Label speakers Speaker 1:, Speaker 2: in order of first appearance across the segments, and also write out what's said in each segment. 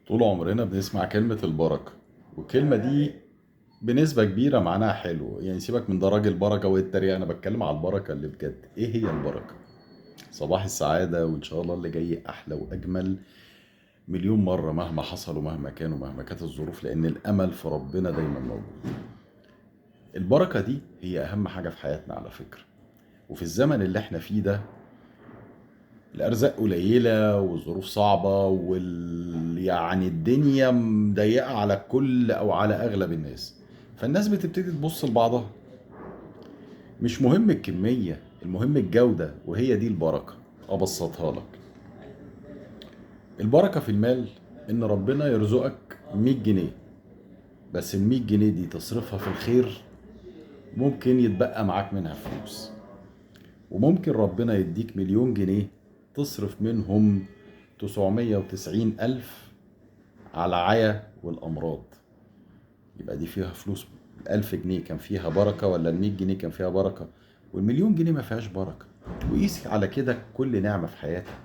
Speaker 1: طول عمرنا بنسمع كلمة البركة، والكلمة دي بنسبة كبيرة معناها حلو. يعني سيبك من ده راجل بركة والتريقة، أنا بتكلم على البركة اللي بجد. إيه هي البركة؟ صباح السعادة، وإن شاء الله اللي جاي أحلى وأجمل مليون مرة مهما حصل ومهما كان ومهما كانت الظروف، لأن الأمل في ربنا دايما موجود. البركة دي هي أهم حاجة في حياتنا على فكرة. وفي الزمن اللي احنا فيه ده الأرزاق قليلة والظروف صعبة يعني الدنيا مضيقة على الكل أو على أغلب الناس. فالناس بتبتدي تبص لبعضها. مش مهم الكمية، المهم الجودة، وهي دي البركة. أبسطها لك. البركة في المال إن ربنا يرزقك 100 جنيه، بس ال100 جنيه دي تصرفها في الخير، ممكن يتبقى معاك منها فلوس. وممكن ربنا يديك 1,000,000 جنيه تصرف منهم 990,000 على العيا والأمراض. يبقى دي فيها فلوس. 1000 جنيه كان فيها بركة ولا 100 جنيه كان فيها بركة؟ وال1,000,000 جنيه ما فيهاش بركة. وقيس على كده كل نعمة في حياتك.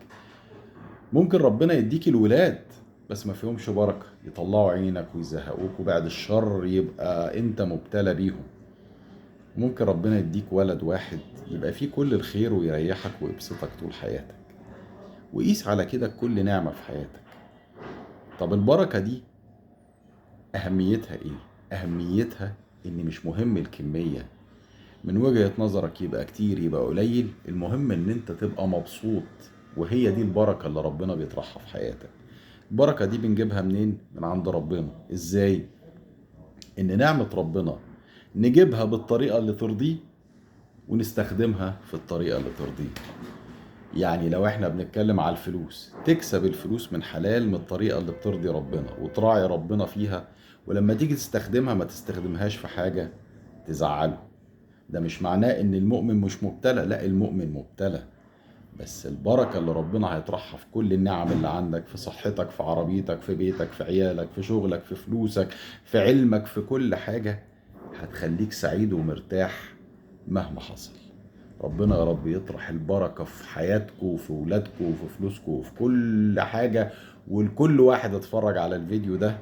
Speaker 1: ممكن ربنا يديك الولاد بس ما فيهمش بركة، يطلعوا عينك ويزهقوك، وبعد الشر يبقى انت مبتلى بيهم. ممكن ربنا يديك ولد واحد يبقى فيه كل الخير ويريحك ويبسطك طول حياتك. وقيس على كده كل نعمة في حياتك. طب البركة دي أهميتها إيه؟ أهميتها إن مش مهم الكمية. من وجهة نظرك يبقى كتير يبقى قليل، المهم إن أنت تبقى مبسوط. وهي دي البركة اللي ربنا بيطرحها في حياتك. البركة دي بنجيبها منين؟ من عند ربنا. إزاي؟ إن نعمة ربنا نجيبها بالطريقة اللي ترضيه، ونستخدمها في الطريقة اللي ترضيه. يعني لو احنا بنتكلم على الفلوس، تكسب الفلوس من حلال، من الطريقة اللي بترضي ربنا وتراعي ربنا فيها. ولما تيجي تستخدمها ما تستخدمهاش في حاجة تزعله. ده مش معناه ان المؤمن مش مبتلى، لا، المؤمن مبتلى. بس البركة اللي ربنا هيطرحها في كل النعم اللي عندك، في صحتك، في عربيتك، في بيتك، في عيالك، في شغلك، في فلوسك، في علمك، في كل حاجة، هتخليك سعيد ومرتاح مهما حصل. ربنا يا رب يطرح البركة في حياتكم وفي ولادكم وفي فلوسكم وفي كل حاجة. ولكل واحد اتفرج على الفيديو ده،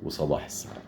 Speaker 1: وصباح السعادة.